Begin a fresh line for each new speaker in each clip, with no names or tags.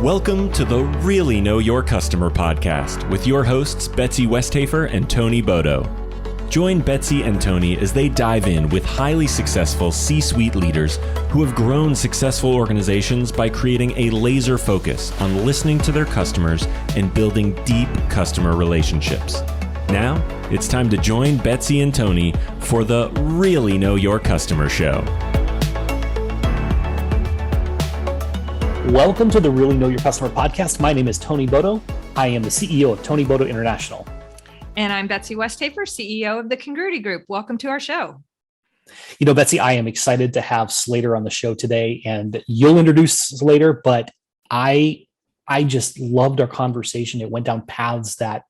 Welcome to the Really Know Your Customer podcast with your hosts, Betsy Westhafer and Tony Bodo. Join Betsy and Tony as they dive in with highly successful C-suite leaders who have grown successful organizations by creating a laser focus on listening to their customers and building deep customer relationships. Now, it's time to join Betsy and Tony for the Really Know Your Customer show.
Welcome to the Really Know Your Customer podcast. My name is Tony Bodo. I am the CEO of Tony Bodo International.
And I'm Betsy Westhafer, CEO of the Congruity Group. Welcome to our show.
You know, Betsy, I am excited to have Slater on the show today, and you'll introduce Slater, but I just loved our conversation. It went down paths that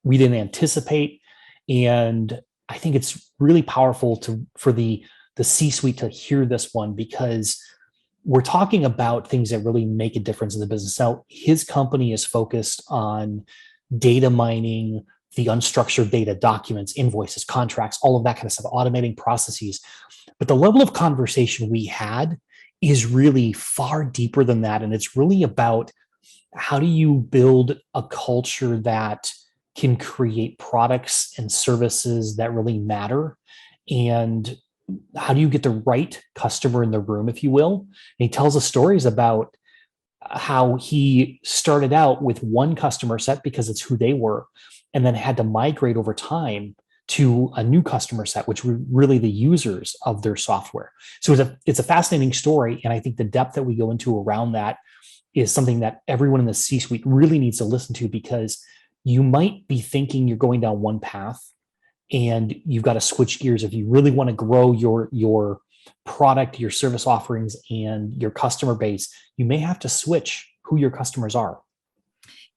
we didn't anticipate, and I think it's really powerful for the C-suite to hear this one, because we're talking about things that really make a difference in the business. Now, his company is focused on data mining, the unstructured data, documents, invoices, contracts, all of that kind of stuff, automating processes. But the level of conversation we had is really far deeper than that. And it's really about how do you build a culture that can create products and services that really matter, and how do you get the right customer in the room, if you will? And he tells us stories about how he started out with one customer set because it's who they were, and then had to migrate over time to a new customer set, which were really the users of their software. So it's a fascinating story. And I think the depth that we go into around that is something that everyone in the C-suite really needs to listen to, because you might be thinking you're going down one path, and you've got to switch gears. If you really want to grow your product, your service offerings, and your customer base, you may have to switch who your customers are.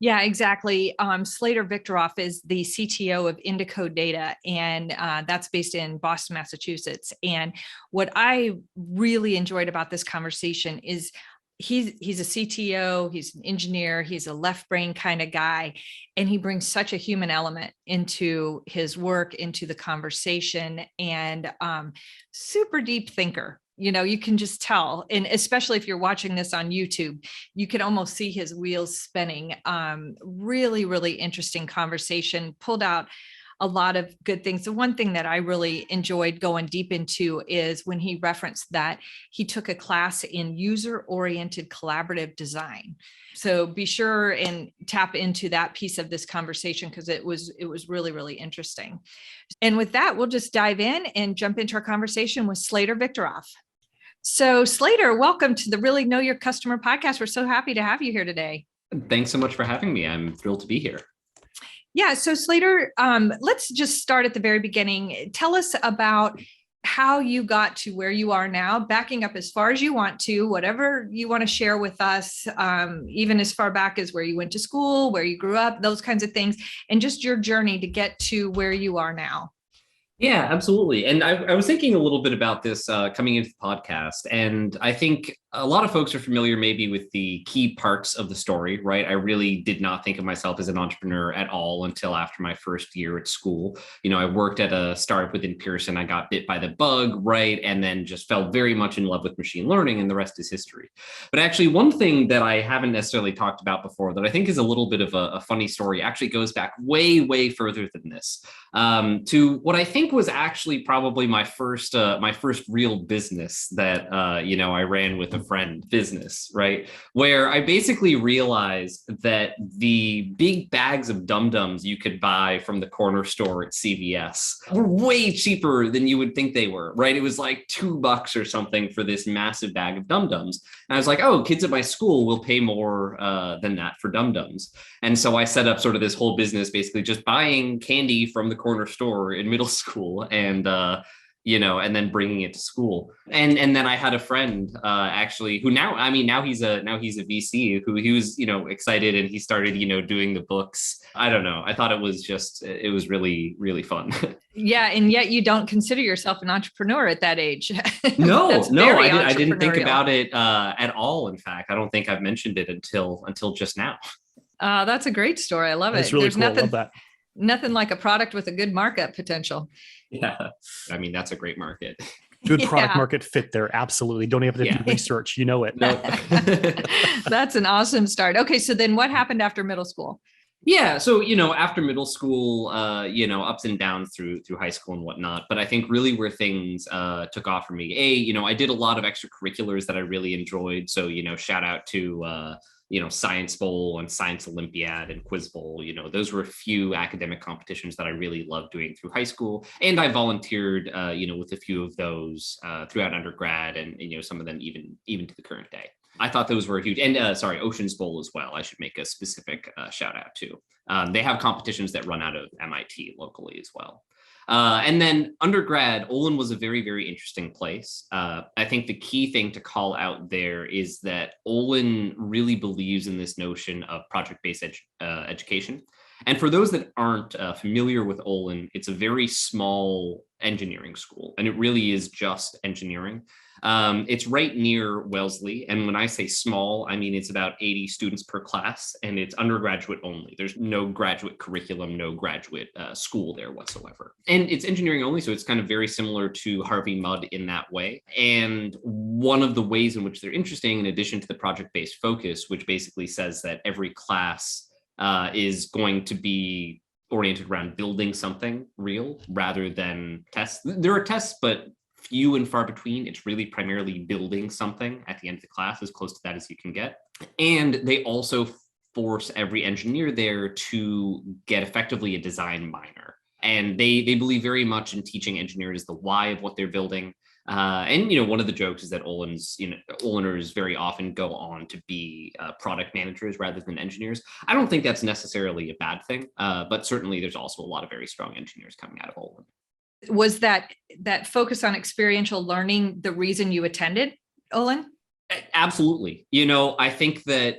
Yeah, exactly. Slater Victoroff is the CTO of Indico Data, and that's based in Boston, Massachusetts. And what I really enjoyed about this conversation is he's a CTO, he's an engineer, he's a left brain kind of guy, and he brings such a human element into his work, into the conversation, and super deep thinker. You know, you can just tell, and especially if you're watching this on YouTube, you can almost see his wheels spinning. Really, really interesting conversation, pulled out a lot of good things. The one thing that I really enjoyed going deep into is when he referenced that he took a class in user-oriented collaborative design. So be sure and tap into that piece of this conversation, because it was really, really interesting. And with that, we'll just dive in and jump into our conversation with Slater Victoroff. So Slater, welcome to the Really Know Your Customer podcast. We're so happy to have you here today.
Thanks so much for having me. I'm thrilled to be here.
Yeah. So Slater, let's just start at the very beginning. Tell us about how you got to where you are now, backing up as far as you want to, whatever you want to share with us, even as far back as where you went to school, where you grew up, those kinds of things, and just your journey to get to where you are now.
Yeah, absolutely. And I was thinking a little bit about this coming into the podcast. And I think a lot of folks are familiar maybe with the key parts of the story, right? I really did not think of myself as an entrepreneur at all until after my first year at school. You know, I worked at a startup within Pearson. I got bit by the bug, right? And then just fell very much in love with machine learning, and the rest is history. But actually, one thing that I haven't necessarily talked about before that I think is a little bit of a funny story actually goes back way, way further than this, to what I think was actually probably my first real business that, I ran with a friend business, right? Where I basically realized that the big bags of Dum Dums you could buy from the corner store at CVS were way cheaper than you would think they were, right? It was like $2 or something for this massive bag of Dum Dums. And I was like, oh, kids at my school will pay more than that for Dum Dums. And so I set up sort of this whole business, basically just buying candy from the corner store in middle school, and and then bringing it to school. And then I had a friend actually who now he's a VC who he was, excited, and he started, doing the books. I don't know. I thought it was really, really fun.
Yeah. And yet you don't consider yourself an entrepreneur at that age.
No, I didn't think about it at all. In fact, I don't think I've mentioned it until just now.
That's a great story. I love it.
That's really cool. I love that.
Nothing like a product with a good markup potential.
Yeah. I mean, that's a great market.
Good product
Yeah.
market fit there. Absolutely. Don't even have to do research. You know it.
No.
That's an awesome start. Okay, so then what happened after middle school?
Yeah, so after middle school, ups and downs through high school and whatnot. But I think really where things took off for me, I did a lot of extracurriculars that I really enjoyed. So shout out to Science Bowl and Science Olympiad and Quiz Bowl. Those were a few academic competitions that I really loved doing through high school, and I volunteered, with a few of those throughout undergrad, and some of them even to the current day. I thought those were huge. And Oceans Bowl as well. I should make a specific shout out to. They have competitions that run out of MIT locally as well. And then undergrad, Olin was a very, very interesting place. I think the key thing to call out there is that Olin really believes in this notion of project-based education. And for those that aren't familiar with Olin, it's a very small engineering school, and it really is just engineering. It's right near Wellesley. And when I say small, I mean it's about 80 students per class, and it's undergraduate only. There's no graduate curriculum, no graduate school there whatsoever. And it's engineering only, so it's kind of very similar to Harvey Mudd in that way. And one of the ways in which they're interesting, in addition to the project-based focus, which basically says that every class is going to be oriented around building something real rather than tests. There are tests, but few and far between. It's really primarily building something at the end of the class, as close to that as you can get. And they also force every engineer there to get effectively a design minor. And they believe very much in teaching engineers the why of what they're building. And one of the jokes is that Oliners very often go on to be product managers rather than engineers. I don't think that's necessarily a bad thing, but certainly there's also a lot of very strong engineers coming out of Olin.
Was that focus on experiential learning the reason you attended Olin?
Absolutely. I think that,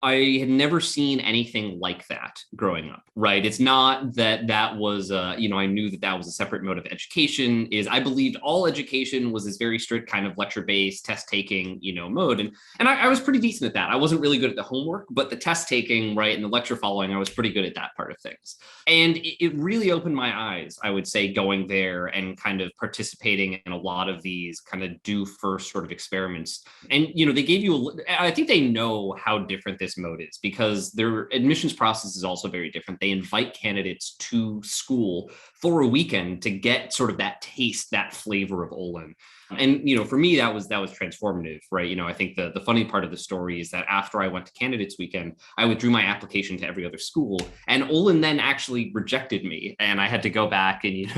I had never seen anything like that growing up, right? It's not that was, I knew that was a separate mode of education. I believed all education was this very strict kind of lecture-based, test-taking, mode. And I was pretty decent at that. I wasn't really good at the homework, but the test-taking, right, and the lecture following, I was pretty good at that part of things. And it really opened my eyes, I would say, going there and kind of participating in a lot of these kind of do first sort of experiments. And, they gave you, I think they know how different this mode is, because their admissions process is also very different. They invite candidates to school for a weekend to get sort of that taste, that flavor of Olin. And, for me, that was transformative, right? I think the funny part of the story is that after I went to candidates weekend, I withdrew my application to every other school, and Olin then actually rejected me, and I had to go back and,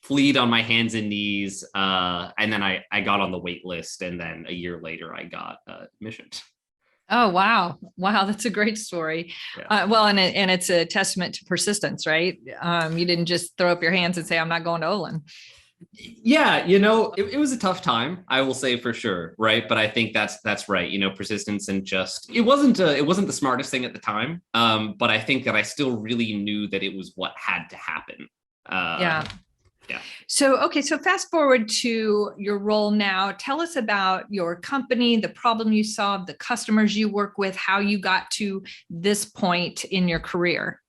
plead on my hands and knees. And then I got on the wait list, and then a year later I got admissions.
Oh, wow. Wow. That's a great story.
Yeah.
Well, and it's a testament to persistence, right? You didn't just throw up your hands and say, I'm not going to Olin.
Yeah. It was a tough time, I will say, for sure. Right. But I think that's right. Persistence, and just, it wasn't the smartest thing at the time. But I think that I still really knew that it was what had to happen.
Yeah.
Yeah.
So fast forward to your role now. Tell us about your company, the problem you solved, the customers you work with, how you got to this point in your career.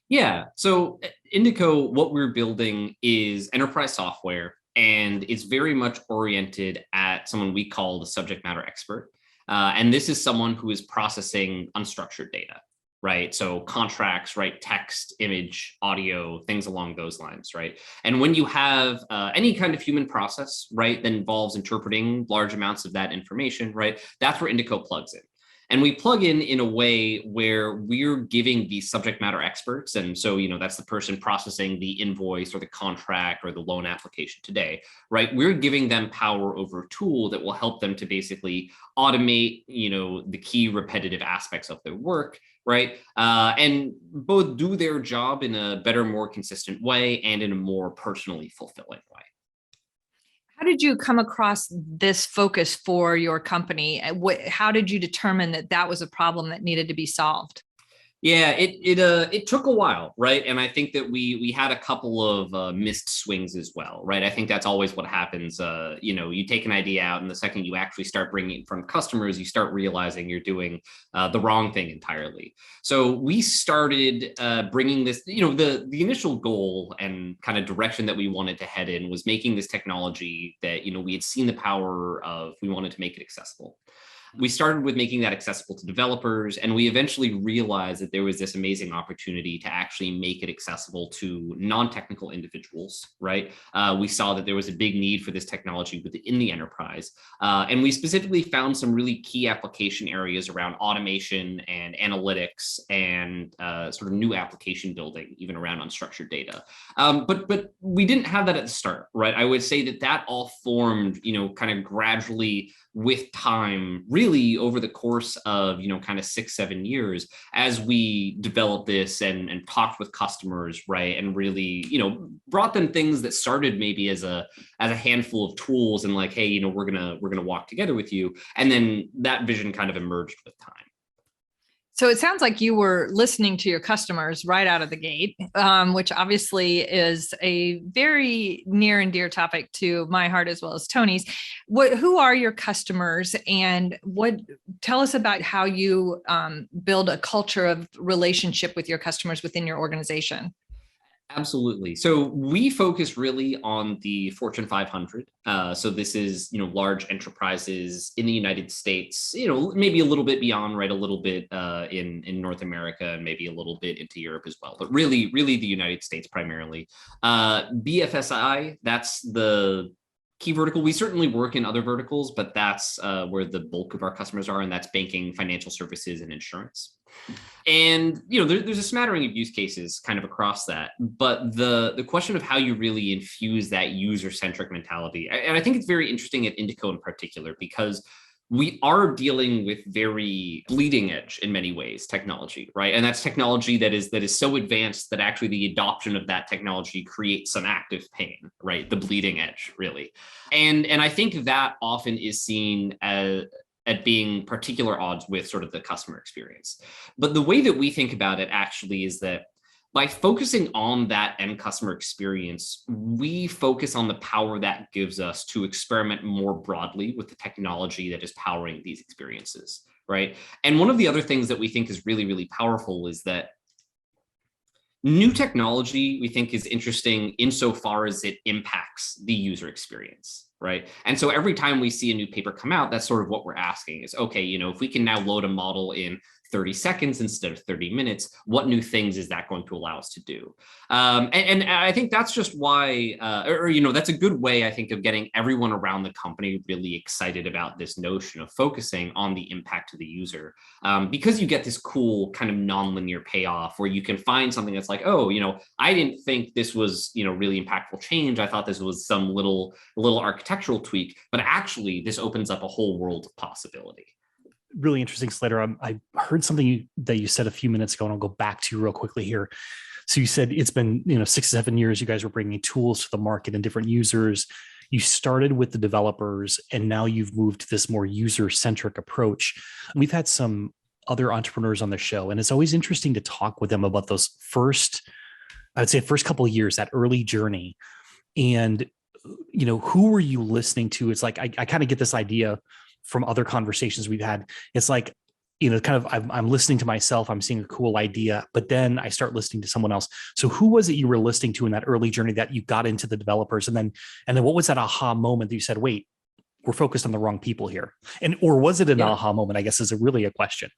Yeah. So Indico, what we're building is enterprise software, and it's very much oriented at someone we call the subject matter expert. And this is someone who is processing unstructured data. Right. So contracts, right? Text, image, audio, things along those lines. Right. And when you have any kind of human process, right, that involves interpreting large amounts of that information, right, that's where Indico plugs in. And we plug in a way where we're giving the subject matter experts. And so, that's the person processing the invoice or the contract or the loan application today, right? We're giving them power over a tool that will help them to basically automate, the key repetitive aspects of their work, right? And both do their job in a better, more consistent way and in a more personally fulfilling way.
How did you come across this focus for your company? How did you determine that was a problem that needed to be solved?
Yeah, it took a while, right? And I think that we had a couple of missed swings as well, right? I think that's always what happens. You take an idea out, and the second you actually start bringing it in front of customers, you start realizing you're doing the wrong thing entirely. So we started bringing this. The initial goal and kind of direction that we wanted to head in was making this technology that we had seen the power of. We wanted to make it accessible. We started with making that accessible to developers, and we eventually realized that there was this amazing opportunity to actually make it accessible to non-technical individuals, right? We saw that there was a big need for this technology within the enterprise. And we specifically found some really key application areas around automation and analytics and sort of new application building, even around unstructured data. But we didn't have that at the start, right? I would say that all formed, kind of gradually with time, really over the course of, kind of 6-7 years, as we developed this and talked with customers, right? And really, brought them things that started maybe as a handful of tools and like, hey, we're gonna walk together with you. And then that vision kind of emerged with time.
So it sounds like you were listening to your customers right out of the gate, which obviously is a very near and dear topic to my heart as well as Tony's. Who are your customers, and tell us about how you build a culture of relationship with your customers within your organization?
Absolutely. So we focus really on the Fortune 500. So this is, large enterprises in the United States, maybe a little bit beyond, right? A little bit in North America and maybe a little bit into Europe as well. But really the United States primarily. BFSI, that's the key vertical. We certainly work in other verticals, but that's where the bulk of our customers are, and that's banking, financial services, and insurance. And there's a smattering of use cases kind of across that, but the question of how you really infuse that user-centric mentality, and I think it's very interesting at Indico in particular, because we are dealing with very bleeding edge in many ways technology, right? And that's technology that is so advanced that actually the adoption of that technology creates some active pain, right? The bleeding edge, really. And I think that often is seen at being particular odds with sort of the customer experience. But the way that we think about it actually is that by focusing on that end customer experience, we focus on the power that gives us to experiment more broadly with the technology that is powering these experiences, right? And one of the other things that we think is really, really powerful is that new technology, we think, is interesting insofar as it impacts the user experience, right? And so every time we see a new paper come out, that's sort of what we're asking is, okay, if we can now load a model in 30 seconds instead of 30 minutes, what new things is that going to allow us to do? And I think that's just why, that's a good way, I think, of getting everyone around the company really excited about this notion of focusing on the impact to the user, because you get this cool kind of nonlinear payoff where you can find something that's like, oh, I didn't think this was, really impactful change. I thought this was some little architectural tweak, but actually this opens up a whole world of possibility.
Really interesting, Slater. I heard something that you said a few minutes ago, and I'll go back to real quickly here. So you said it's been 6-7 years. You guys were bringing tools to the market and different users. You started with the developers, and now you've moved to this more user-centric approach. We've had some other entrepreneurs on the show, and it's always interesting to talk with them about those first couple of years, that early journey. And who were you listening to? It's like I kind of get this idea from other conversations we've had. It's like, I'm listening to myself, I'm seeing a cool idea, but then I start listening to someone else. So who was it you were listening to in that early journey that you got into the developers? And then what was that aha moment that you said, wait, we're focused on the wrong people here? Or was it an aha moment, I guess, is really a question.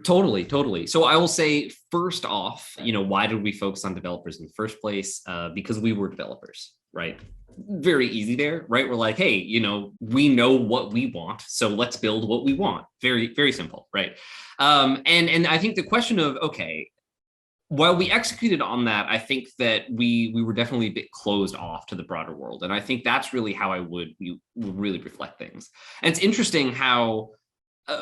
Totally. So I will say, first off, why did we focus on developers in the first place? Because we were developers, right? Very easy there, right? We're like, hey, we know what we want, so let's build what we want. Very, very simple, right? And I think the question of, okay, while we executed on that, I think that we were definitely a bit closed off to the broader world. And I think that's really how you really reflect things. And it's interesting how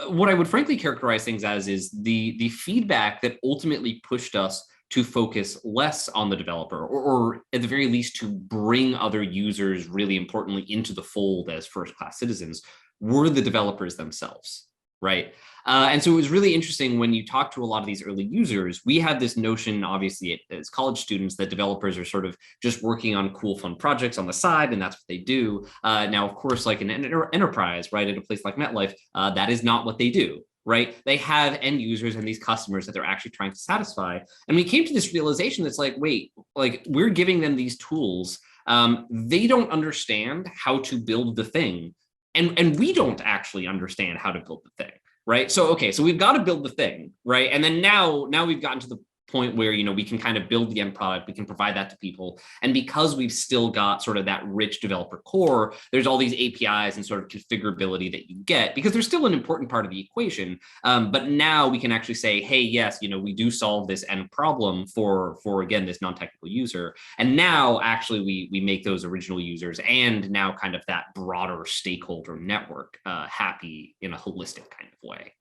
what I would frankly characterize things as is the feedback that ultimately pushed us to focus less on the developer, or at the very least to bring other users really importantly into the fold as first-class citizens, were the developers themselves, right? And so it was really interesting when you talk to a lot of these early users. We had this notion, obviously, as college students, that developers are sort of just working on cool, fun projects on the side, and that's what they do. Now, of course, like an enterprise, right, at a place like MetLife, that is not what they do. Right? They have end users and these customers that they're actually trying to satisfy. And we came to this realization that's like, wait, like we're giving them these tools. They don't understand how to build the thing. And we don't actually understand how to build the thing. Right. So, okay, so we've got to build the thing. Right. And then now we've gotten to the point where, we can kind of build the end product, we can provide that to people. And because we've still got sort of that rich developer core, there's all these APIs and sort of configurability that you get, because there's still an important part of the equation. But now we can actually say, hey, yes, we do solve this end problem for again, this non-technical user. And now actually we make those original users and now kind of that broader stakeholder network happy in a holistic kind of way.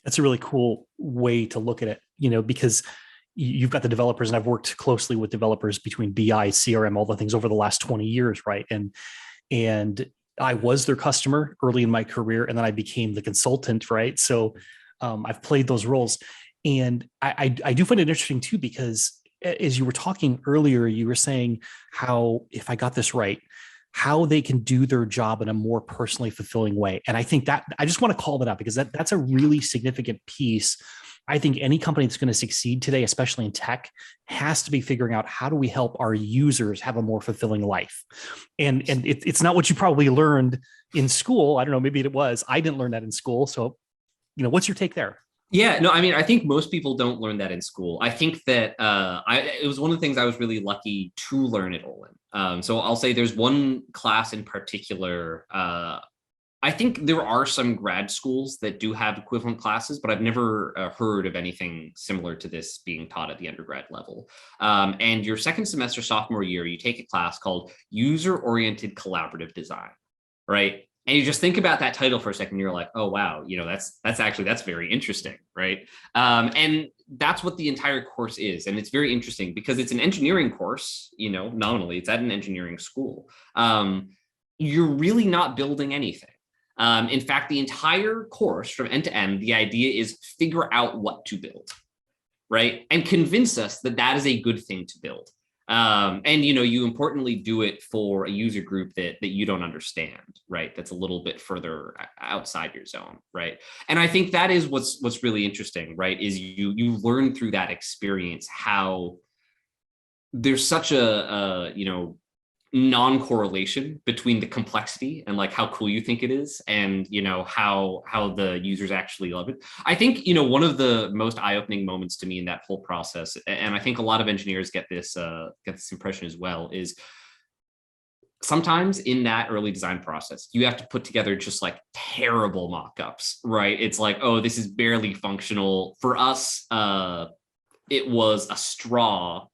That's a really cool way to look at it, because you've got the developers, and I've worked closely with developers between BI, CRM, all the things over the last 20 years, right? And I was their customer early in my career, and then I became the consultant, right? So I've played those roles. And I do find it interesting too, because as you were talking earlier, you were saying how, if I got this right, how they can do their job in a more personally fulfilling way. And I think that I just want to call that out, because that's a really significant piece. I think any company that's going to succeed today, especially in tech, has to be figuring out, how do we help our users have a more fulfilling life? And it's not what you probably learned in school. I don't know, maybe it was. I didn't learn that in school. So, what's your take there?
Yeah, no, I mean, I think most people don't learn that in school. I think that it was one of the things I was really lucky to learn at Olin. So I'll say there's one class in particular. I think there are some grad schools that do have equivalent classes, but I've never heard of anything similar to this being taught at the undergrad level. And your second semester, sophomore year, you take a class called User-Oriented Collaborative Design, right? And you just think about that title for a second, you're like, oh, wow, that's very interesting, right? And that's what the entire course is. And it's very interesting because it's an engineering course, nominally, it's at an engineering school. You're really not building anything. In fact, the entire course from end to end, the idea is figure out what to build, right? And convince us that that is a good thing to build. And you importantly do it for a user group that you don't understand, right? That's a little bit further outside your zone, right? And I think that is what's really interesting, right? Is you learn through that experience how there's such a non-correlation between the complexity and like how cool you think it is and how the users actually love it. I think one of the most eye-opening moments to me in that whole process, and I think a lot of engineers get this impression as well, is sometimes in that early design process you have to put together just like terrible mock-ups, right? It's like, oh, this is barely functional. For us, it was a straw,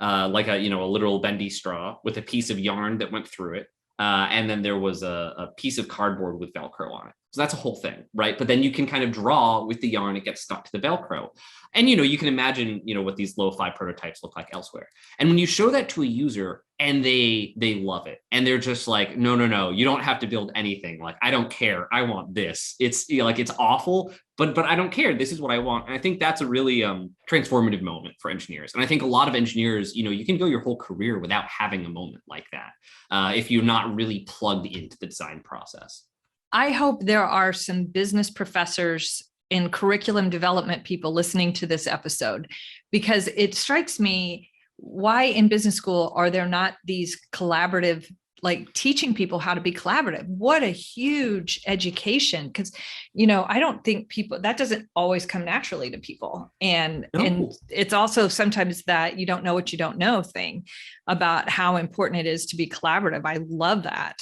like a literal bendy straw with a piece of yarn that went through it. And then there was a piece of cardboard with Velcro on it. So that's a whole thing, right? But then you can kind of draw with the yarn, it gets stuck to the Velcro. And, you can imagine, what these lo-fi prototypes look like elsewhere. And when you show that to a user and they love it, and they're just like, no, you don't have to build anything. Like, I don't care. I want this. It's it's awful, but I don't care. This is what I want. And I think that's a really transformative moment for engineers. And I think a lot of engineers, you can go your whole career without having a moment like that if you're not really plugged into the design process.
I hope there are some business professors and curriculum development people listening to this episode, because it strikes me, why in business school are there not these collaborative, like teaching people how to be collaborative? What a huge education. Because, I don't think that doesn't always come naturally to people. And it's also sometimes that you don't know what you don't know thing about how important it is to be collaborative. I love that.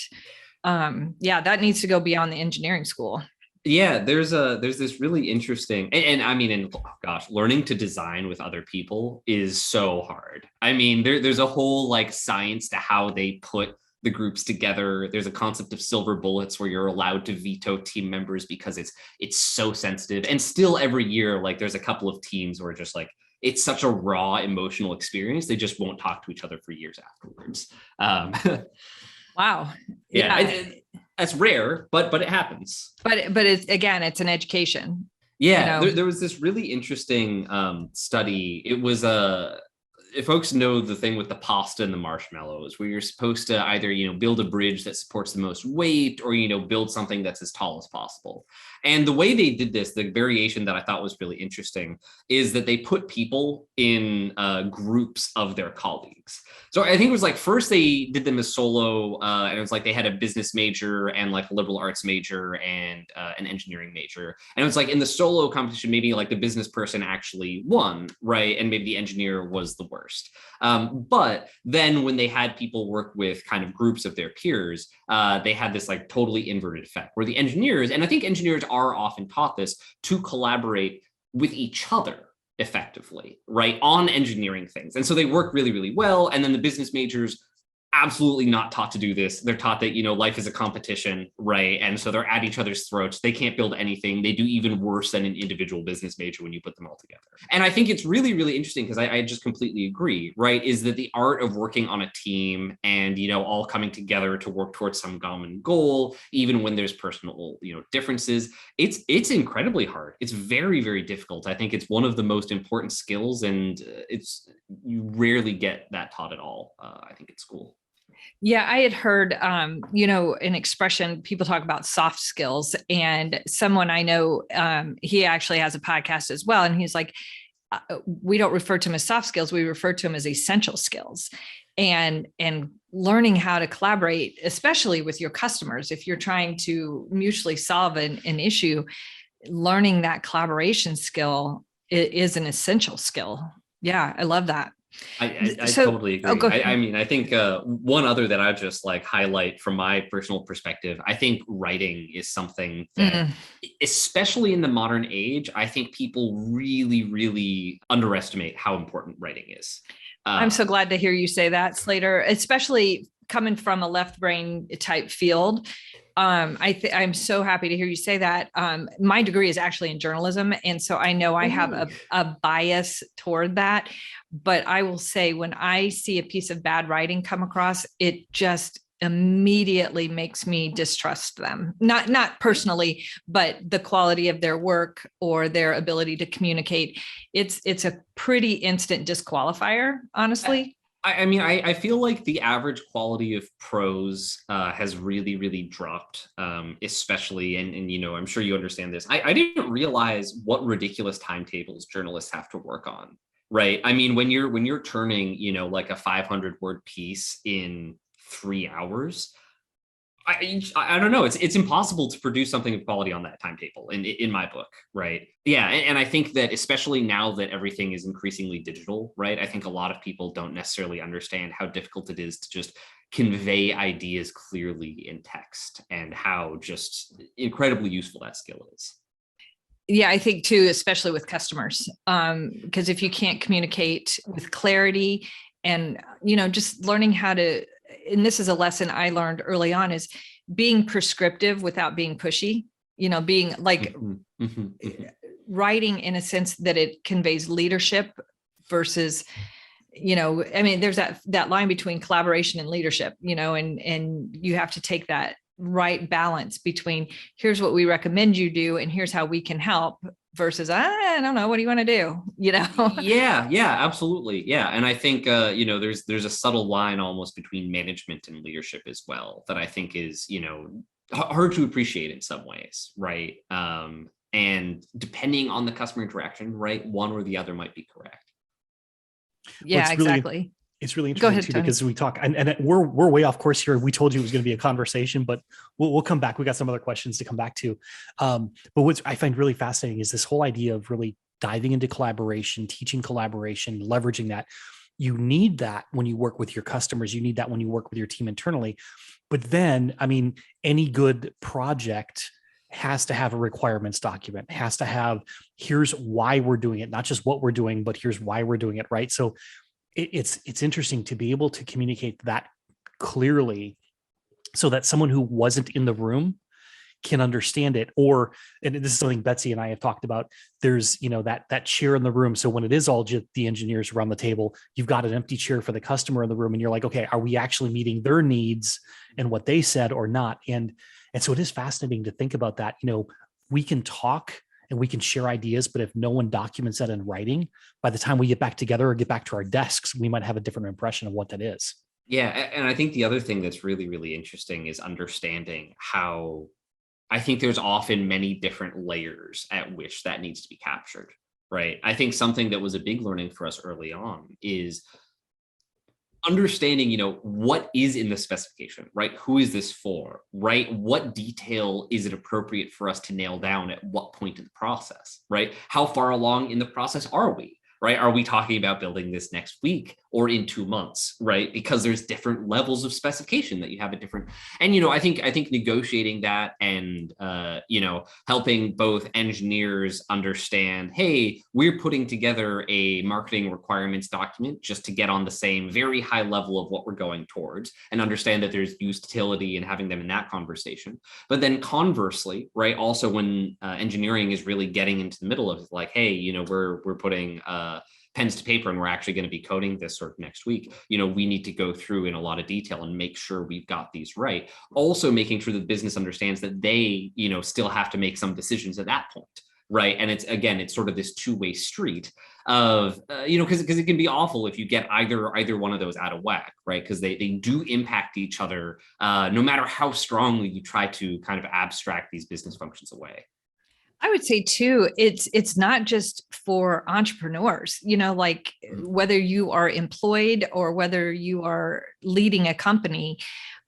That needs to go beyond the engineering school.
Yeah, there's this really interesting, and I mean, learning to design with other people is so hard. I mean, there's a whole like science to how they put the groups together. There's a concept of silver bullets where you're allowed to veto team members because it's so sensitive. And still every year, like there's a couple of teams where just like, it's such a raw emotional experience. They just won't talk to each other for years afterwards.
Wow.
Yeah. That's rare, but it happens.
But it's an education.
Yeah, there was this really interesting study. It was if folks know the thing with the pasta and the marshmallows, where you're supposed to either, build a bridge that supports the most weight, or, build something that's as tall as possible. And the way they did this, the variation that I thought was really interesting, is that they put people in groups of their colleagues. So I think it was like, first they did them as solo, and it was like they had a business major and like a liberal arts major and an engineering major. And it was like in the solo competition, maybe like the business person actually won, right? And maybe the engineer was the worst. But then when they had people work with kind of groups of their peers, they had this like totally inverted effect where the engineers, and I think engineers are often taught this, to collaborate with each other effectively, right, on engineering things. And so they work really, really well. And then the business majors, absolutely not taught to do this. They're taught that, life is a competition, right? And so they're at each other's throats. They can't build anything. They do even worse than an individual business major when you put them all together. And I think it's really, really interesting, because I just completely agree, right? Is that the art of working on a team and, all coming together to work towards some common goal, even when there's personal, differences, it's incredibly hard. It's very, very difficult. I think it's one of the most important skills, and you rarely get that taught at all, I think, at school.
Yeah, I had heard, an expression, people talk about soft skills, and someone I know, he actually has a podcast as well. And he's like, we don't refer to them as soft skills. We refer to them as essential skills, and learning how to collaborate, especially with your customers. If you're trying to mutually solve an issue, learning that collaboration skill is an essential skill. Yeah, I love that.
I totally agree. I think one other that I just like highlight from my personal perspective, I think writing is something that, especially in the modern age, I think people really, really underestimate how important writing is.
I'm so glad to hear you say that, Slater, especially coming from a left brain type field. I'm so happy to hear you say that. My degree is actually in journalism. And so I know I have a bias toward that, but I will say, when I see a piece of bad writing come across, it just immediately makes me distrust them. Not personally, but the quality of their work or their ability to communicate. It's a pretty instant disqualifier, honestly.
I feel like the average quality of prose has really, really dropped, especially, and I'm sure you understand this. I didn't realize what ridiculous timetables journalists have to work on, right? I mean, when you're turning, like a 500-word piece in 3 hours, I don't know. It's impossible to produce something of quality on that timetable in my book, right? Yeah, and I think that especially now that everything is increasingly digital, right? I think a lot of people don't necessarily understand how difficult it is to just convey ideas clearly in text, and how just incredibly useful that skill is.
Yeah, I think too, especially with customers, because if you can't communicate with clarity, and just learning how to, and this is a lesson I learned early on, is being prescriptive without being pushy, being like writing in a sense that it conveys leadership versus, there's that line between collaboration and leadership, and you have to take that right balance between, here's what we recommend you do, and here's how we can help, versus, I don't know, what do you want to do?
Yeah, absolutely. Yeah. And I think, there's a subtle line almost between management and leadership as well, that I think is, hard to appreciate in some ways. Right. And depending on the customer interaction, right, one or the other might be correct.
Yeah, exactly.
It's really interesting too, because we talk, and we're way off course here. We told you it was going to be a conversation, but we'll come back. We got some other questions to come back to. But what I find really fascinating is this whole idea of really diving into collaboration, teaching collaboration, leveraging that. You need that when you work with your customers. You need that when you work with your team internally. But then, any good project has to have a requirements document, has to have, here's why we're doing it, not just what we're doing, but here's why we're doing it, right? So it's interesting to be able to communicate that clearly, so that someone who wasn't in the room can understand it. Or, and this is something Betsy and I have talked about, there's, that chair in the room. So when it is all just the engineers around the table, you've got an empty chair for the customer in the room, and you're like, okay, are we actually meeting their needs and what they said or not? And And so it is fascinating to think about that. We can talk and we can share ideas, but if no one documents that in writing, by the time we get back together or get back to our desks, we might have a different impression of what that is.
Yeah. And I think the other thing that's really, really interesting is understanding how I think there's often many different layers at which that needs to be captured, right? I think something that was a big learning for us early on is understanding, what is in the specification, right? Who is this for, right? What detail is it appropriate for us to nail down at what point in the process, right? How far along in the process are we, right? Are we talking about building this next week or in 2 months, right? Because there's different levels of specification that you have at different, and, I think negotiating that and, helping both engineers understand, hey, we're putting together a marketing requirements document just to get on the same very high level of what we're going towards and understand that there's utility in having them in that conversation. But then conversely, right, also when engineering is really getting into the middle of like, hey, we're putting pens to paper and we're actually going to be coding this sort of next week, we need to go through in a lot of detail and make sure we've got these right. Also making sure that the business understands that they, still have to make some decisions at that point. Right. And it's sort of this two-way street of, because it can be awful if you get either one of those out of whack, right? Because they do impact each other, no matter how strongly you try to kind of abstract these business functions away.
I would say too, it's not just for entrepreneurs, like whether you are employed or whether you are leading a company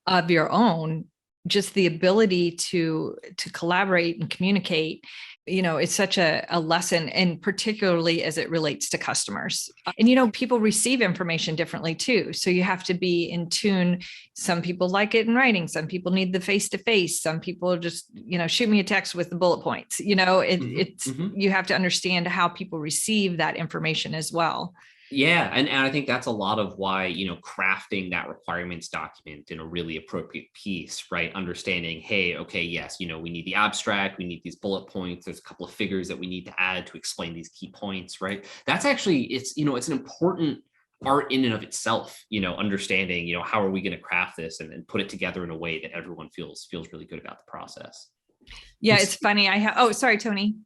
of your own, just the ability to collaborate and communicate, it's such a lesson, and particularly as it relates to customers. And, people receive information differently too. So you have to be in tune. Some people like it in writing. Some people need the face-to-face. Some people just, shoot me a text with the bullet points. You have to understand how people receive that information as well.
Yeah. And I think that's a lot of why, crafting that requirements document in a really appropriate piece, right? Understanding, hey, okay, yes, we need the abstract, we need these bullet points. There's a couple of figures that we need to add to explain these key points, right? That's actually, it's an important art in and of itself, understanding, how are we going to craft this and put it together in a way that everyone feels really good about the process.
Yeah. It's funny. Sorry, Tony.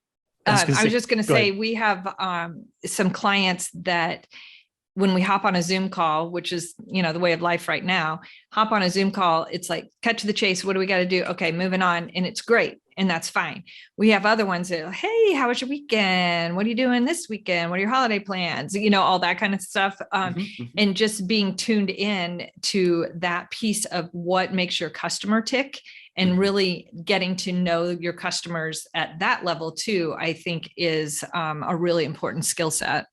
I was just going to say, we have some clients that when we hop on a Zoom call, which is, the way of life right now, hop on a Zoom call, it's like, cut to the chase. What do we got to do? Okay, moving on. And it's great. And that's fine. We have other ones that are, hey, how was your weekend? What are you doing this weekend? What are your holiday plans? All that kind of stuff. And just being tuned in to that piece of what makes your customer tick. And really getting to know your customers at that level too, I think is a really important skill set.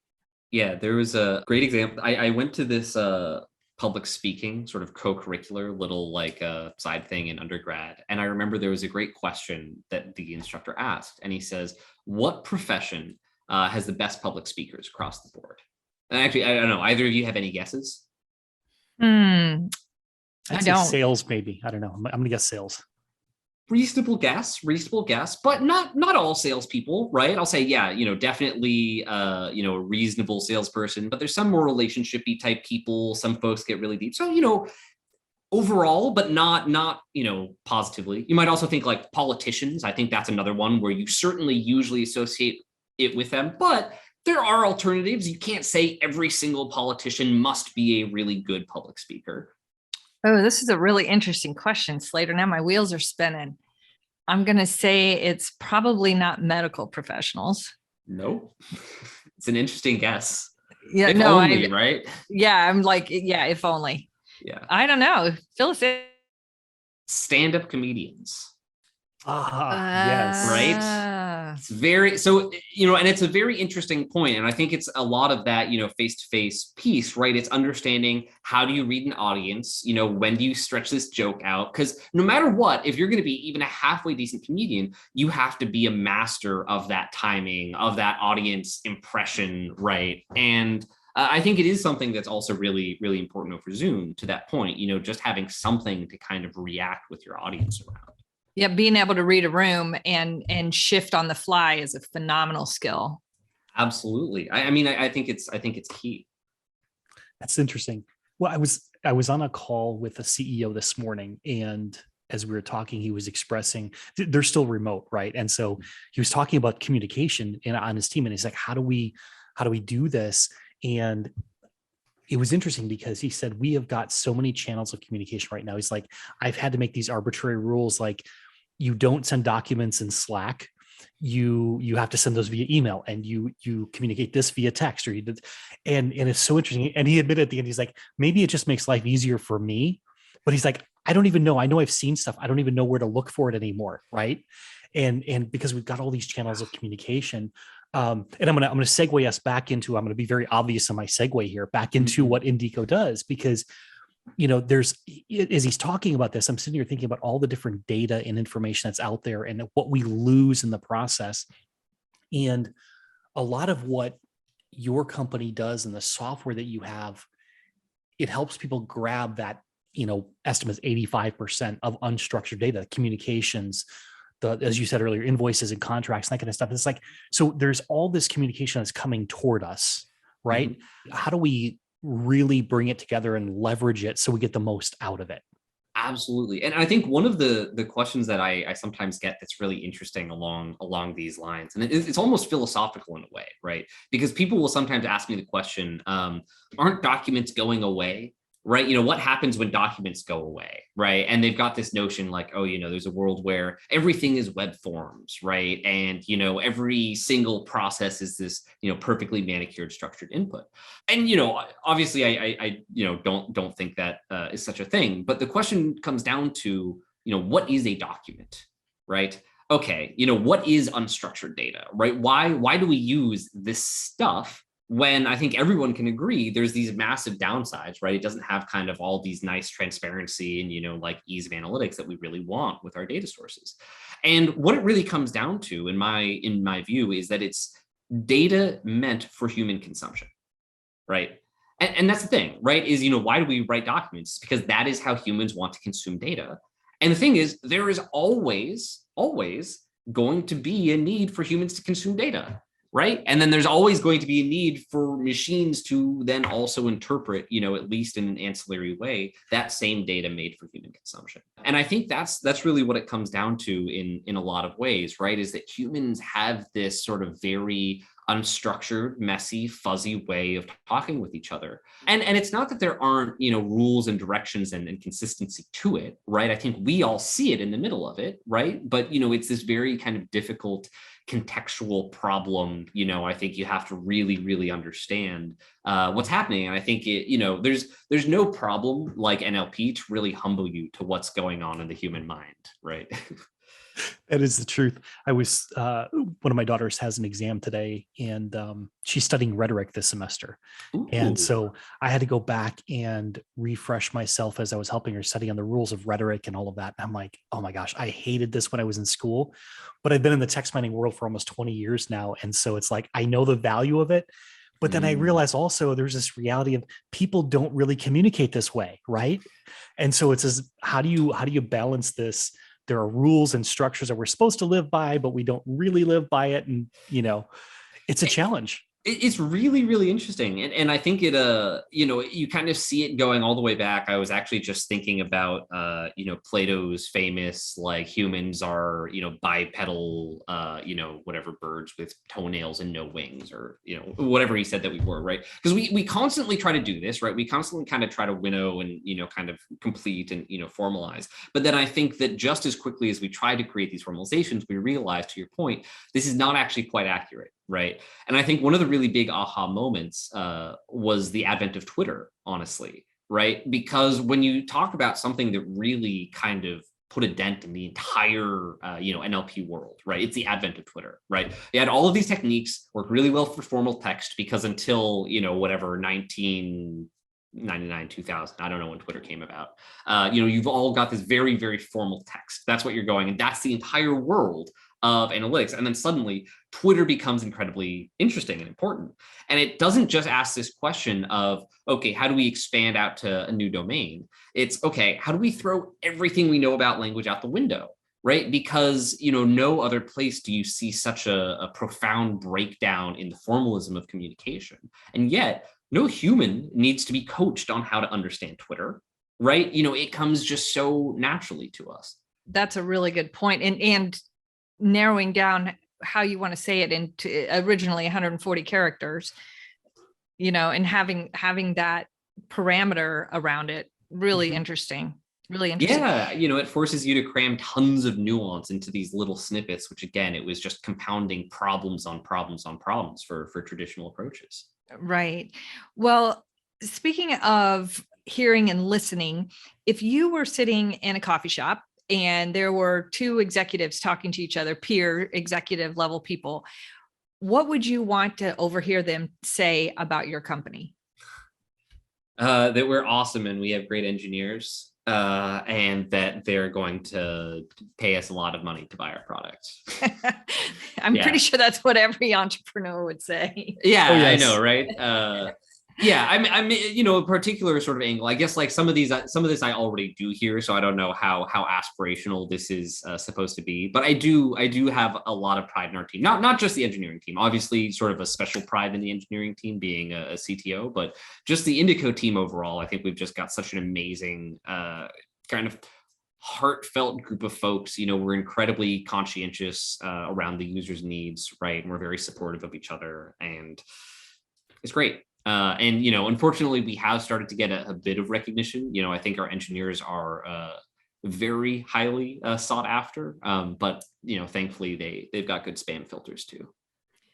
Yeah, there was a great example. I went to this public speaking sort of co-curricular little side thing in undergrad. And I remember there was a great question that the instructor asked. And he says, what profession has the best public speakers across the board? And actually, I don't know, either of you have any guesses?
I don't. Sales, maybe. I don't know. I'm going to guess sales.
Reasonable guess, but not all salespeople, right? I'll say, yeah, definitely, a reasonable salesperson, but there's some more relationship-y type people. Some folks get really deep. So, overall, but not, positively. You might also think like politicians. I think that's another one where you certainly usually associate it with them, but there are alternatives. You can't say every single politician must be a really good public speaker.
Oh, this is a really interesting question, Slater. Now my wheels are spinning. I'm going to say it's probably not medical professionals.
No, it's an interesting guess.
Yeah,
if
no,
only, right?
Yeah, I'm like, yeah, if only.
Yeah.
I don't know. Fill us in.
Stand-up comedians.
Yes.
Right. It's very, so, and it's a very interesting point. And I think it's a lot of that, face-to-face piece, right? It's understanding how do you read an audience? When do you stretch this joke out? Because no matter what, if you're going to be even a halfway decent comedian, you have to be a master of that timing, of that audience impression, right? And I think it is something that's also really, really important over Zoom to that point, just having something to kind of react with your audience around.
Yeah, being able to read a room and shift on the fly is a phenomenal skill.
Absolutely. I think it's key.
That's interesting. Well, I was on a call with a CEO this morning, and as we were talking, he was expressing they're still remote, right? And so he was talking about communication on his team, and he's like, how do we do this? And it was interesting because he said, we have got so many channels of communication right now. He's like, I've had to make these arbitrary rules, like you don't send documents in Slack. You have to send those via email, and you communicate this via text, or you did. And it's so interesting. And he admitted at the end, he's like, maybe it just makes life easier for me. But he's like, I don't even know. I know I've seen stuff. I don't even know where to look for it anymore. Right. And because we've got all these channels of communication. And I'm gonna segue us back into, I'm gonna be very obvious in my segue here, back into what Indico does, because there's, as he's talking about this, I'm sitting here thinking about all the different data and information that's out there and what we lose in the process. And a lot of what your company does and the software that you have, it helps people grab that, estimates 85% of unstructured data, communications, as you said earlier, invoices and contracts, and that kind of stuff. It's like, so there's all this communication that's coming toward us, right? Mm-hmm. How do we really bring it together and leverage it so we get the most out of it?
Absolutely. And I think one of the questions that I sometimes get that's really interesting along these lines, and it's almost philosophical in a way, right? Because people will sometimes ask me the question, aren't documents going away? Right? What happens when documents go away, right? And they've got this notion like, oh, there's a world where everything is web forms, right? And, every single process is this, perfectly manicured structured input. And, obviously I don't think that is such a thing, but the question comes down to, what is a document, right? Okay, what is unstructured data, right? Why do we use this stuff when I think everyone can agree there's these massive downsides, right? It doesn't have kind of all these nice transparency and, like ease of analytics that we really want with our data sources. And what it really comes down to, in my view, is that it's data meant for human consumption, right? And that's the thing, right? Is, why do we write documents? Because that is how humans want to consume data. And the thing is, there is always going to be a need for humans to consume data. Right. And then there's always going to be a need for machines to then also interpret, at least in an ancillary way, that same data made for human consumption. And I think that's really what it comes down to in a lot of ways, right? Is that humans have this sort of very unstructured, messy, fuzzy way of talking with each other. And it's not that there aren't, rules and directions and consistency to it, right? I think we all see it in the middle of it, right? But, it's this very kind of difficult contextual problem. I think you have to really, really understand what's happening. And I think there's no problem like NLP to really humble you to what's going on in the human mind, right?
That is the truth. I was, one of my daughters has an exam today, and she's studying rhetoric this semester. Ooh. And so I had to go back and refresh myself as I was helping her study on the rules of rhetoric and all of that. And I'm like, oh my gosh, I hated this when I was in school, but I've been in the text mining world for almost 20 years now. And so it's like, I know the value of it. But then I realized also there's this reality of people don't really communicate this way, right? And so it's how do you balance this? There are rules and structures that we're supposed to live by, but we don't really live by it. And, it's a challenge.
It's really, really interesting. And I think it, you kind of see it going all the way back. I was actually just thinking about, Plato's famous, like humans are, bipedal, whatever birds with toenails and no wings, or, whatever he said that we were, right? Because we constantly try to do this, right? We constantly kind of try to winnow and, kind of complete and, formalize. But then I think that just as quickly as we try to create these formalizations, we realize, to your point, this is not actually quite accurate. Right. And I think one of the really big aha moments was the advent of Twitter, honestly. Right. Because when you talk about something that really kind of put a dent in the entire, NLP world, right? It's the advent of Twitter, right? They had all of these techniques work really well for formal text because until, 1999, 2000, I don't know when Twitter came about. You've all got this very, very formal text. That's what you're going. And that's the entire world of analytics. And then suddenly Twitter becomes incredibly interesting and important. And it doesn't just ask this question of, okay, how do we expand out to a new domain? It's, okay, how do we throw everything we know about language out the window? Right? Because, no other place do you see such a profound breakdown in the formalism of communication. And yet no human needs to be coached on how to understand Twitter. Right? It comes just so naturally to us.
That's a really good point. And narrowing down how you want to say it into originally 140 characters, and having that parameter around it, really interesting. Really interesting.
Yeah, it forces you to cram tons of nuance into these little snippets, which again, it was just compounding problems on problems on problems for traditional approaches.
Right. Well, speaking of hearing and listening, if you were sitting in a coffee shop and there were two executives talking to each other, peer executive level people, what would you want to overhear them say about your company?
That we're awesome and we have great engineers. And that they're going to pay us a lot of money to buy our product.
I'm pretty sure that's what every entrepreneur would say.
Yeah, oh, yes. I know, right? Yeah, I'm a particular sort of angle. I guess like some of this I already do here, so I don't know how aspirational this is supposed to be. But I do have a lot of pride in our team. Not just the engineering team, obviously, sort of a special pride in the engineering team being a CTO, but just the Indico team overall. I think we've just got such an amazing kind of heartfelt group of folks. We're incredibly conscientious around the user's needs, right? And we're very supportive of each other, and it's great. And unfortunately, we have started to get a bit of recognition. I think our engineers are very highly sought after, but thankfully they've got good spam filters too.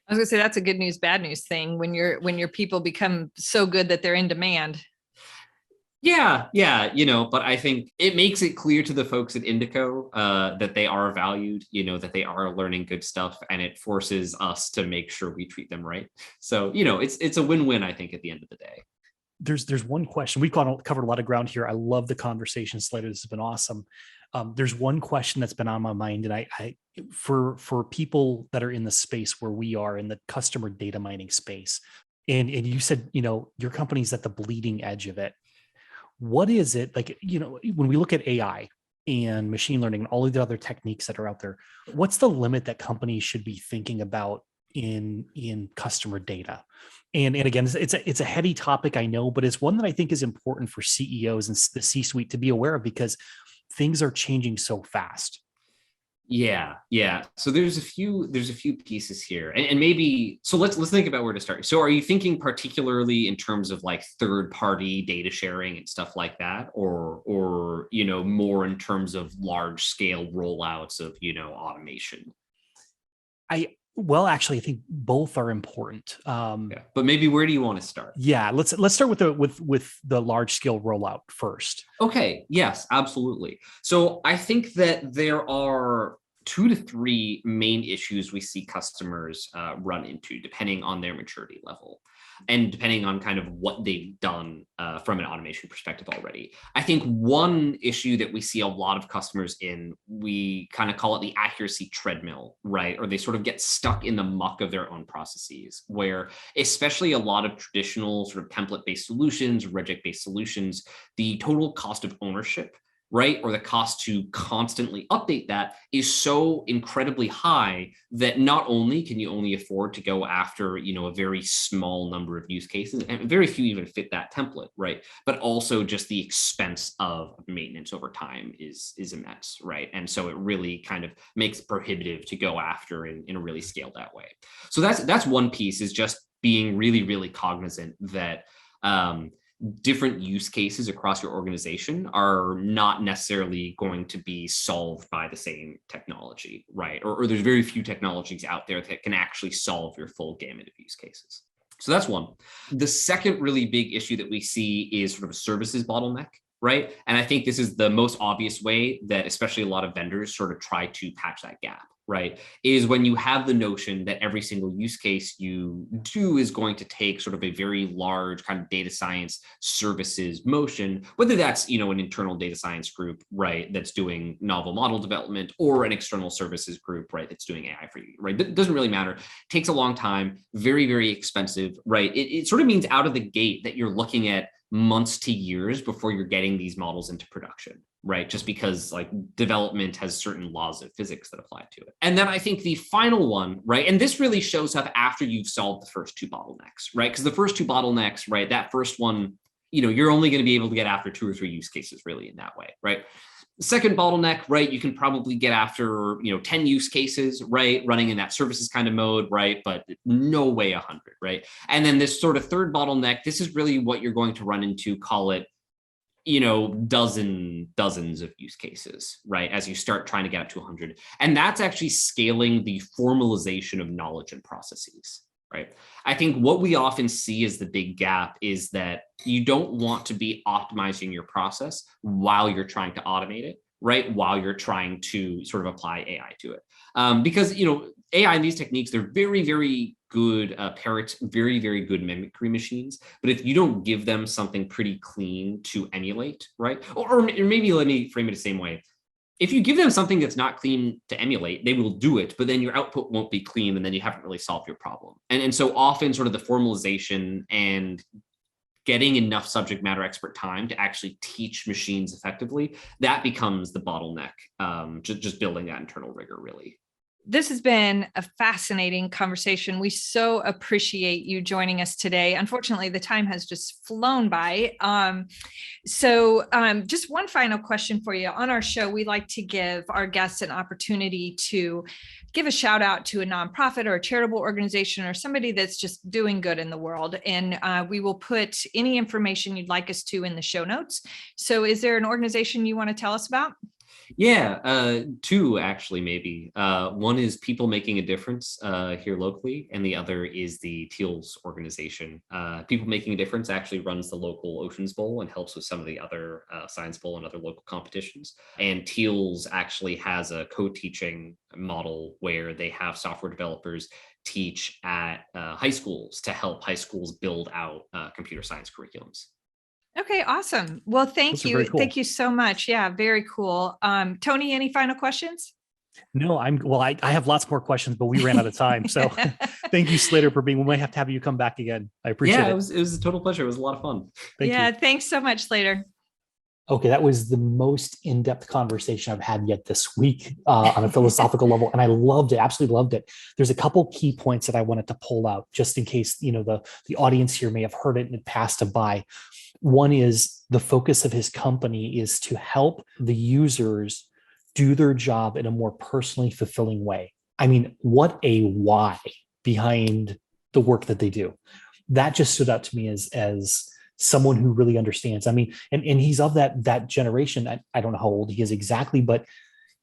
I was gonna say that's a good news, bad news thing when your people become so good that they're in demand.
Yeah, but I think it makes it clear to the folks at Indico that they are valued, that they are learning good stuff, and it forces us to make sure we treat them right. So, it's a win-win, I think, at the end of the day.
There's one question. We've covered a lot of ground here. I love the conversation, Slater. This has been awesome. There's one question that's been on my mind, and I for people that are in the space where we are in the customer data mining space, and you said, your company's at the bleeding edge of it. What is it like, when we look at AI and machine learning and all of the other techniques that are out there, what's the limit that companies should be thinking about in customer data? And again, it's a heady topic, I know, but it's one that I think is important for CEOs and the C-suite to be aware of because things are changing so fast.
Yeah. So there's a few pieces here, and maybe so let's think about where to start. So are you thinking particularly in terms of like third-party data sharing and stuff like that, or more in terms of large-scale rollouts of automation?
Well, actually, I think both are important.
But maybe where do you want to start?
Yeah, let's start with the large scale rollout first.
Okay. Yes, absolutely. So I think that there are 2 to 3 main issues we see customers run into, depending on their maturity level and depending on kind of what they've done from an automation perspective already. I think one issue that we see a lot of customers in, we kind of call it the accuracy treadmill, right? Or they sort of get stuck in the muck of their own processes, where especially a lot of traditional sort of template-based solutions, regex-based solutions, the total cost of ownership, right, or the cost to constantly update that is so incredibly high that not only can you only afford to go after, a very small number of use cases, and very few even fit that template, right, but also just the expense of maintenance over time is immense, right? And so it really kind of makes it prohibitive to go after in a really scaled out way. So that's one piece, is just being really, really cognizant that different use cases across your organization are not necessarily going to be solved by the same technology, right? Or there's very few technologies out there that can actually solve your full gamut of use cases. So that's one. The second really big issue that we see is sort of a services bottleneck, right? And I think this is the most obvious way that especially a lot of vendors sort of try to patch that gap, right? Is when you have the notion that every single use case you do is going to take sort of a very large kind of data science services motion, whether that's, an internal data science group, right, that's doing novel model development, or an external services group, right, that's doing AI for you, right? It doesn't really matter. It takes a long time, very, very expensive, right? It sort of means out of the gate that you're looking at months to years before you're getting these models into production, right? Just because like development has certain laws of physics that apply to it. And then I think the final one, right? And this really shows up after you've solved the first 2 bottlenecks, right? Because the first 2 bottlenecks, right? That first one, you're only going to be able to get after 2 or 3 use cases really in that way, right? Second bottleneck, right? You can probably get after, 10 use cases, right? Running in that services kind of mode, right? But no way 100, right? And then this sort of third bottleneck, this is really what you're going to run into, call it, dozens of use cases, right? As you start trying to get up to 100. And that's actually scaling the formalization of knowledge and processes, right? I think what we often see as the big gap is that you don't want to be optimizing your process while you're trying to automate it, right? While you're trying to sort of apply AI to it. Because, AI and these techniques, they're very, very good parrots, very, very good mimicry machines. But if you don't give them something pretty clean to emulate, right? Or maybe let me frame it the same way. If you give them something that's not clean to emulate, they will do it, but then your output won't be clean, and then you haven't really solved your problem. And so often sort of the formalization and getting enough subject matter expert time to actually teach machines effectively, that becomes the bottleneck, just building that internal rigor, really.
This has been a fascinating conversation. We so appreciate you joining us today. Unfortunately, the time has just flown by. Just one final question for you. On our show, we like to give our guests an opportunity to give a shout out to a nonprofit or a charitable organization or somebody that's just doing good in the world. And we will put any information you'd like us to in the show notes. So is there an organization you want to tell us about?
Yeah, two actually, maybe. One is People Making a Difference here locally, and the other is the Teals organization. People Making a Difference actually runs the local Oceans Bowl and helps with some of the other Science Bowl and other local competitions. And Teals actually has a co-teaching model where they have software developers teach at high schools to help high schools build out computer science curriculums.
Okay, awesome. Well, thank you.
Cool.
Thank you so much. Yeah, very cool. Tony, any final questions?
No, I have lots more questions, but we ran out of time. So thank you, Slater, for being, we might have to have you come back again. I appreciate it.
Yeah, it was a total pleasure. It was a lot of fun.
Thank you.
Thanks so much, Slater.
Okay, that was the most in-depth conversation I've had yet this week on a philosophical level, and I loved it, absolutely loved it. There's a couple key points that I wanted to pull out, just in case the audience here may have heard it and it passed by. One is the focus of his company is to help the users do their job in a more personally fulfilling way. I mean, what a why behind the work that they do. That just stood out to me as someone who really understands. I mean, and he's of that generation. I don't know how old he is exactly, but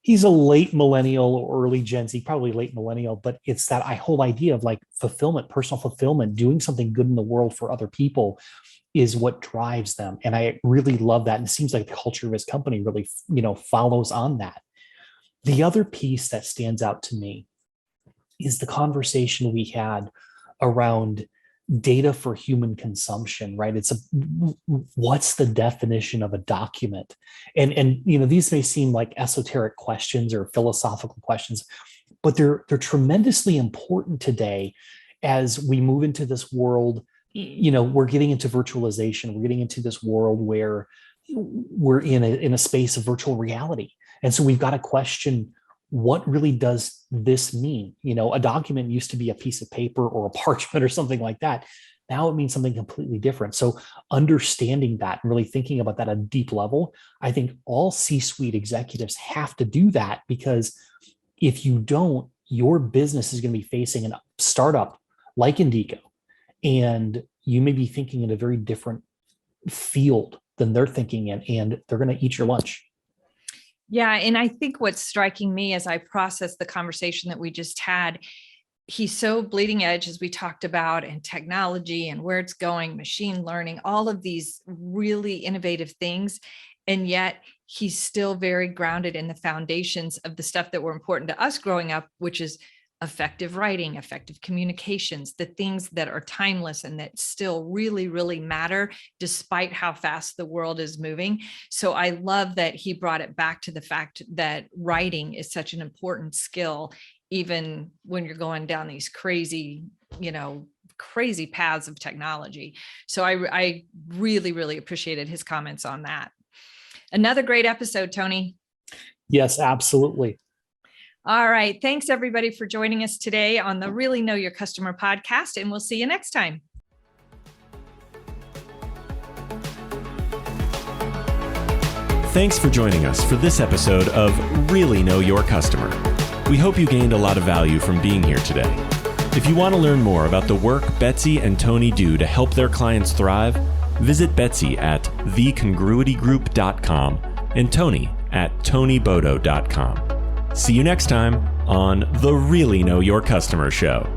he's a late millennial or early Gen Z, probably late millennial, but it's that whole idea of like fulfillment, personal fulfillment, doing something good in the world for other people is what drives them. And I really love that. And it seems like the culture of his company really, follows on that. The other piece that stands out to me is the conversation we had around data for human consumption, right? What's the definition of a document? And these may seem like esoteric questions or philosophical questions, but they're tremendously important today as we move into this world. We're getting into virtualization. We're getting into this world where we're in a space of virtual reality. And so we've got to question, what really does this mean? A document used to be a piece of paper or a parchment or something like that. Now it means something completely different. So understanding that and really thinking about that at a deep level, I think all C-suite executives have to do that, because if you don't, your business is going to be facing a startup like Indico, and you may be thinking in a very different field than they're thinking in, and they're going to eat your lunch.
Yeah. And I think what's striking me as I process the conversation that we just had, he's so bleeding edge, as we talked about, and technology and where it's going, machine learning, all of these really innovative things. And yet he's still very grounded in the foundations of the stuff that were important to us growing up, which is effective writing, effective communications, the things that are timeless and that still really, really matter despite how fast the world is moving. So I love that he brought it back to the fact that writing is such an important skill, even when you're going down these crazy paths of technology. So I really, really appreciated his comments on that. Another great episode, Tony.
Yes, absolutely.
All right. Thanks, everybody, for joining us today on the Really Know Your Customer podcast, and we'll see you next time.
Thanks for joining us for this episode of Really Know Your Customer. We hope you gained a lot of value from being here today. If you want to learn more about the work Betsy and Tony do to help their clients thrive, visit Betsy at thecongruitygroup.com and Tony at tonybodo.com. See you next time on the Really Know Your Customer show.